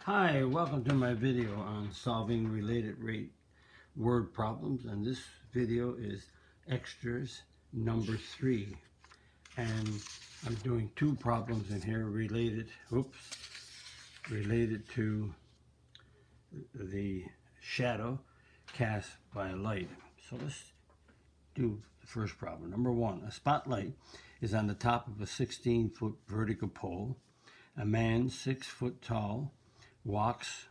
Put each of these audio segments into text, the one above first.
Hi, welcome to my video on solving related rate word problems, and this video is extras number 3, and I'm doing two problems in here related to the shadow cast by a light. So let's do the first problem. Number 1, a spotlight is on the top of a 16-foot vertical pole. A man 6 foot tall walks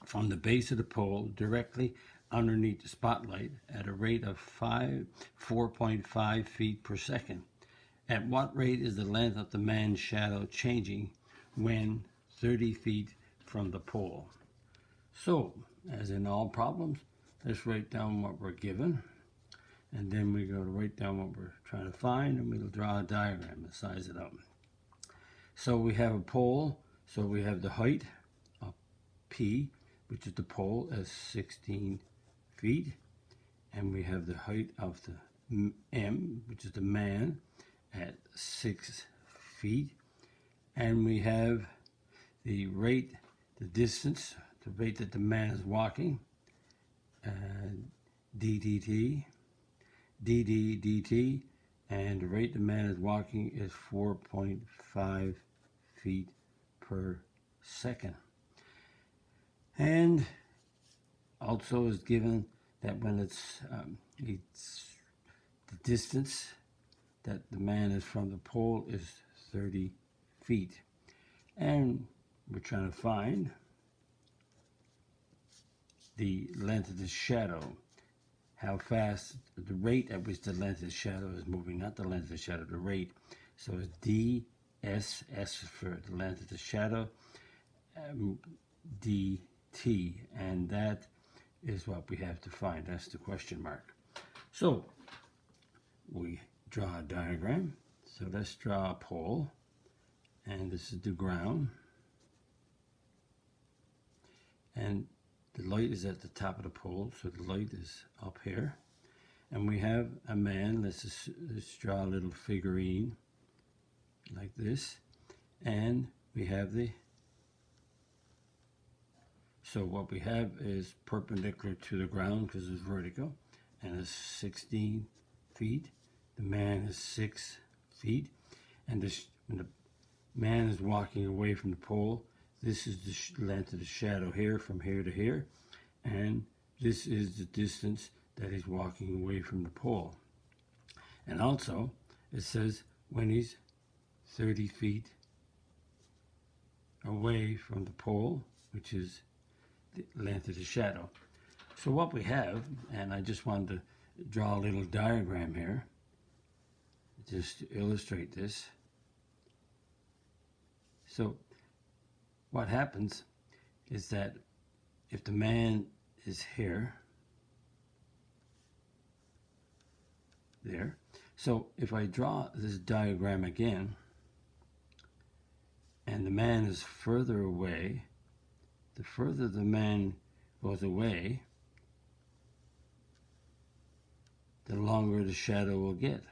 from the base of the pole directly underneath the spotlight at a rate of 4.5 feet per second. At what rate is the length of the man's shadow changing when 30 feet from the pole? So, as in all problems, let's write down what we're given, and then we're going to write down what we're trying to find, and we'll draw a diagram and size it up. So we have a pole, so we have the height of P, which is the pole, as 16 feet, and we have the height of the M, which is the man, at 6 feet, and we have the rate, the distance, the rate that the man is walking, dt, and the rate the man is walking is 4.5 feet per second. And also is given that when it's the distance that the man is from the pole is 30 feet. And we're trying to find the length of the shadow, how fast, the rate at which the length of the shadow is moving, not the length of the shadow, the rate. So it's S for the length of the shadow, dt, and that is what we have to find. That's the question mark. So we draw a diagram. So let's draw a pole, and this is the ground, and the light is at the top of the pole, so the light is up here, and we have a man. Let's draw a little figurine like this, and we have so what we have is perpendicular to the ground because it's vertical, and it's 16 feet. The man is 6 feet, and when the man is walking away from the pole, this is the length of the shadow here from here to here, and this is the distance that he's walking away from the pole. And also it says when he's 30 feet away from the pole, which is the length of the shadow. So what we have, and I just wanted to draw a little diagram here just to illustrate this. So what happens is that if the man is here, there, so if I draw this diagram again, and the man is further away, the further the man goes away, the longer the shadow will get.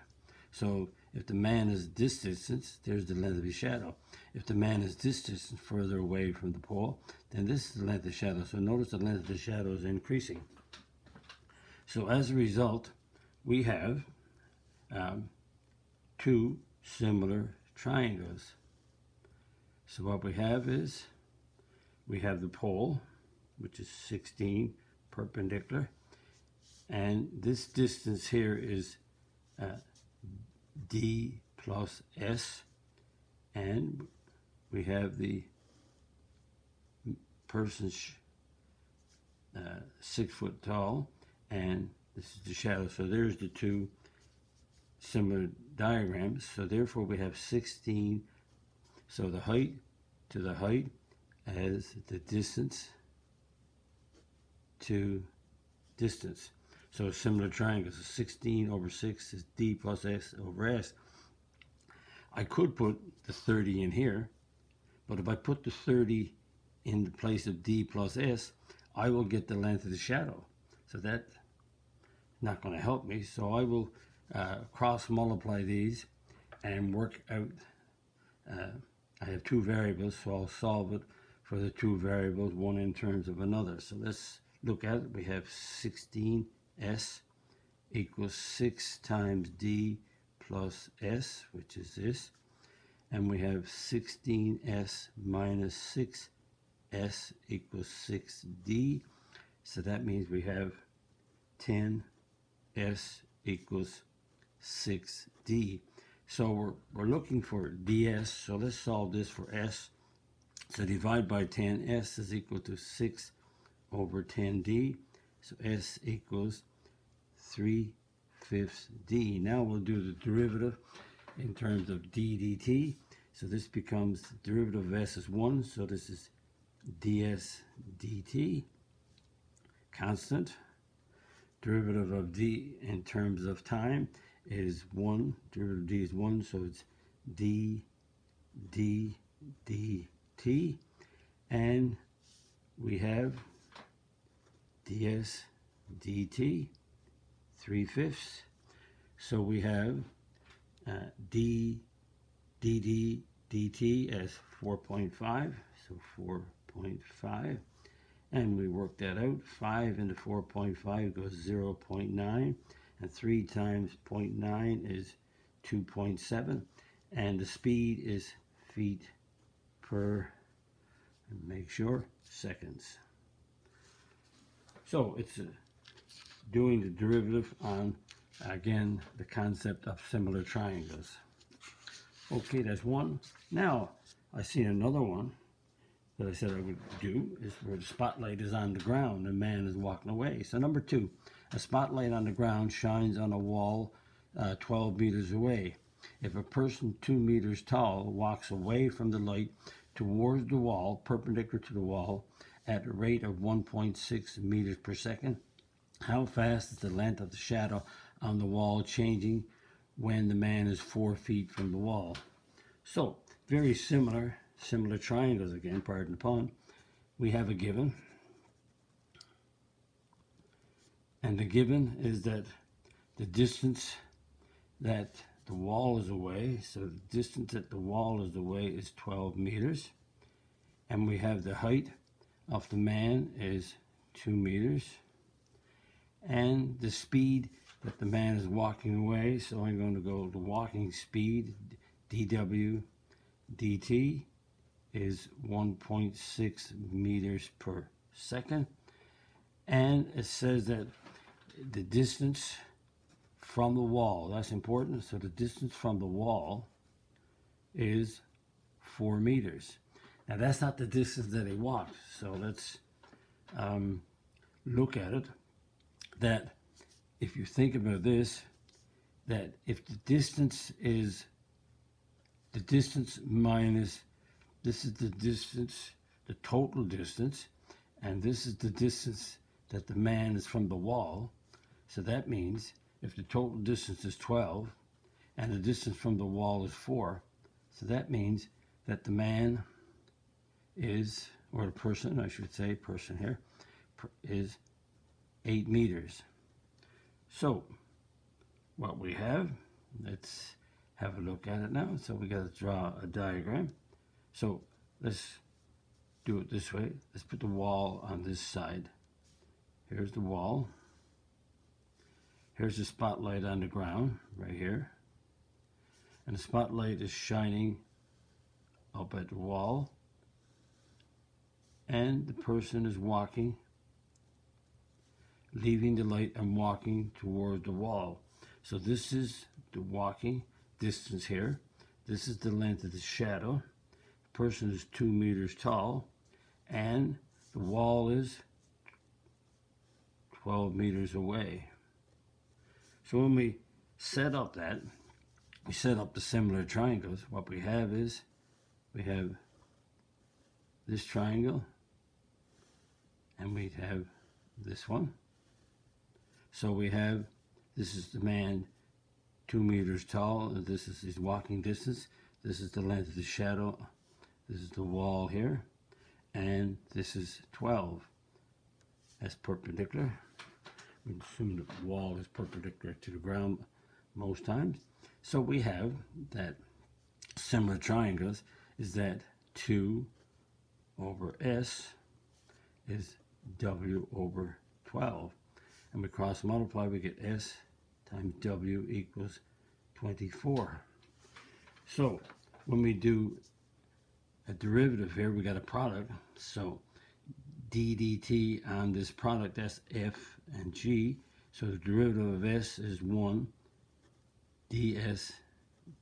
So if the man is this distance, there's the length of his shadow. If the man is this distance further away from the pole, then this is the length of the shadow. So notice the length of the shadow is increasing. So as a result, we have two similar triangles. So what we have is, we have the pole, which is 16 perpendicular, and this distance here is d plus s, and we have the person's 6 foot tall, and this is the shadow. So there's the two similar diagrams. So therefore we have 16. So the height to the height as the distance to distance. So similar triangles. So 16 over 6 is d plus s over s. I could put the 30 in here, but if I put the 30 in the place of d plus s, I will get the length of the shadow. So that's not going to help me. So I will cross multiply these and work out. I have two variables, so I'll solve it for the two variables, one in terms of another. So let's look at it. We have 16s equals 6 times d plus s, which is this. And we have 16s minus 6s equals 6d. So that means we have 10s equals 6d. So we're looking for ds. So let's solve this for s. So divide by 10, s is equal to 6 over 10d. So s equals 3/5 d. Now we'll do the derivative in terms of d dt. So this becomes the derivative of s is 1. So this is ds dt, constant. Derivative of d in terms of time is 1. Derivative of d is 1. So it's d dt. And we have ds dt 3/5. So we have d dt as 4.5. So 4.5. And we work that out. 5 into 4.5 goes 0.9. And 3 times 0.9 is 2.7. And the speed is feet per, make sure, seconds. So it's doing the derivative on, again, the concept of similar triangles. Okay, that's one. Now, I see another one that I said I would do is where the spotlight is on the ground and man is walking away. So number 2, a spotlight on the ground shines on a wall 12 meters away. If a person 2 meters tall walks away from the light towards the wall, perpendicular to the wall, at a rate of 1.6 meters per second, how fast is the length of the shadow on the wall changing when the man is 4 feet from the wall? So, very similar triangles again, pardon the pun. We have a given. And the given is that the distance that the wall is away, so the distance that the wall is away is 12 meters. And we have the height of the man is 2 meters. And the speed that the man is walking away, so I'm going to go the walking speed, dw dt, is 1.6 meters per second. And it says that the distance from the wall, that's important, so the distance from the wall is 4 meters. Now that's not the distance that he walked, so let's look at it. That if you think about this, that if the distance is the distance minus, this is the distance, the total distance, and this is the distance that the man is from the wall. So that means if the total distance is 12 and the distance from the wall is 4, so that means that the man is, or the person, I should say, person here, is 8 meters. So what we have, let's have a look at it now. So we got to draw a diagram. So let's do it this way. Let's put the wall on this side. Here's the wall. Here's the spotlight on the ground right here. And the spotlight is shining up at the wall. And the person is walking, leaving the light and walking toward the wall. So this is the walking distance here. This is the length of the shadow. The person is 2 meters tall, and the wall is 12 meters away. So when we set up that, we set up the similar triangles. What we have is, we have this triangle, and we have this one. So we have, this is the man 2 meters tall, and this is his walking distance. This is the length of the shadow. This is the wall here, and this is 12. That's perpendicular. We assume the wall is perpendicular to the ground most times. So we have that similar triangles is that 2, over S is W over 12. And we cross multiply, we get S times W equals 24. So when we do a derivative here, we got a product. So d dt on this product, that's F and G. So the derivative of S is 1 ds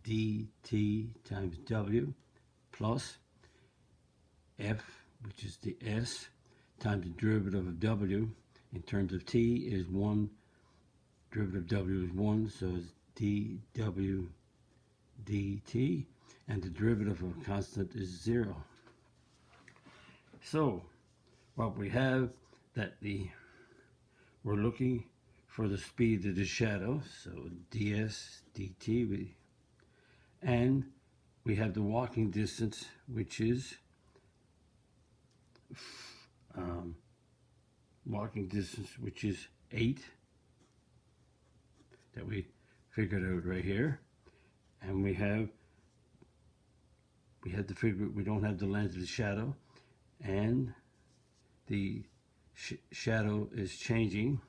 dt times W plus F, which is the S, times the derivative of W in terms of T is 1, derivative of W is 1, so it's dW dt, and the derivative of a constant is 0. So what we have that we're looking for the speed of the shadow, so ds dt, and we have the walking distance, which is which is 8, that we figured out right here. And we have to figure, we don't have the length of the shadow, and the shadow is changing,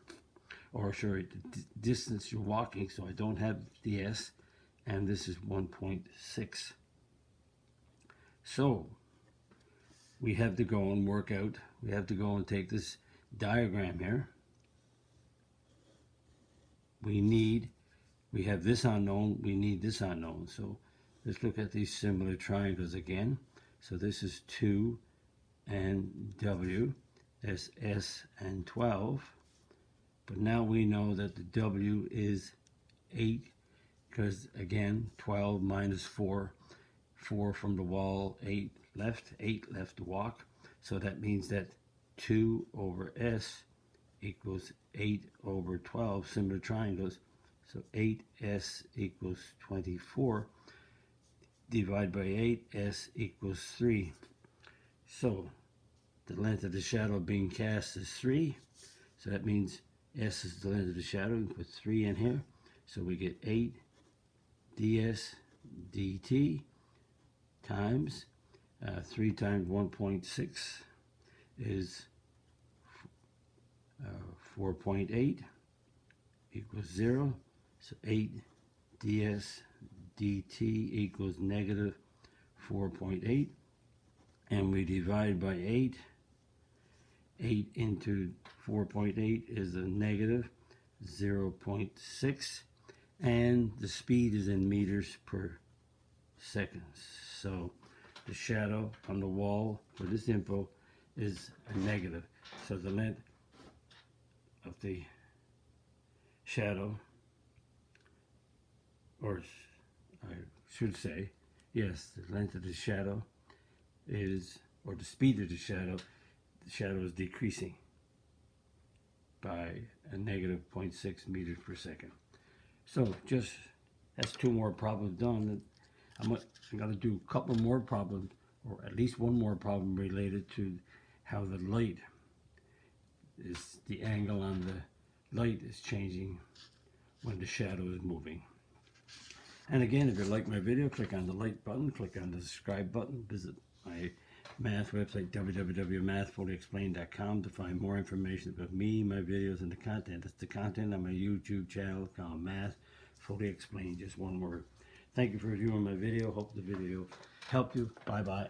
or sorry, the distance you're walking, so I don't have the S, and this is 1.6. So we have to go and work out, we have to go and take this diagram here. We have this unknown, we need this unknown. So let's look at these similar triangles again. So this is 2 and W, that's S and 12. But now we know that the W is 8, because again, 12 minus 4, 4 from the wall, 8 left to walk. So that means that 2 over S equals 8 over 12, similar triangles. So 8S equals 24. Divide by 8, S equals 3. So the length of the shadow being cast is 3. So that means S is the length of the shadow. We put 3 in here. So we get 8 ds dt times 3 times 1.6 is 4.8 equals 0. So 8 ds dt equals negative 4.8. And we divide by 8. 8 into 4.8 is a negative 0.6. And the speed is in meters per second. So the shadow on the wall for this info is a negative. So the length of the shadow, or I should say, yes, the length of the shadow is, or the speed of the shadow is decreasing by a negative 0.6 meters per second. So just, that's 2 more problems done. I'm going to do a couple more problems, or at least one more problem related to how the light is, the angle on the light is changing when the shadow is moving. And again, if you like my video, click on the like button, click on the subscribe button, visit my math website, www.mathfullyexplained.com, to find more information about me, my videos, and the content. It's the content on my YouTube channel called Math Fully Explained, just one word. Thank you for viewing my video. Hope the video helped you. Bye-bye.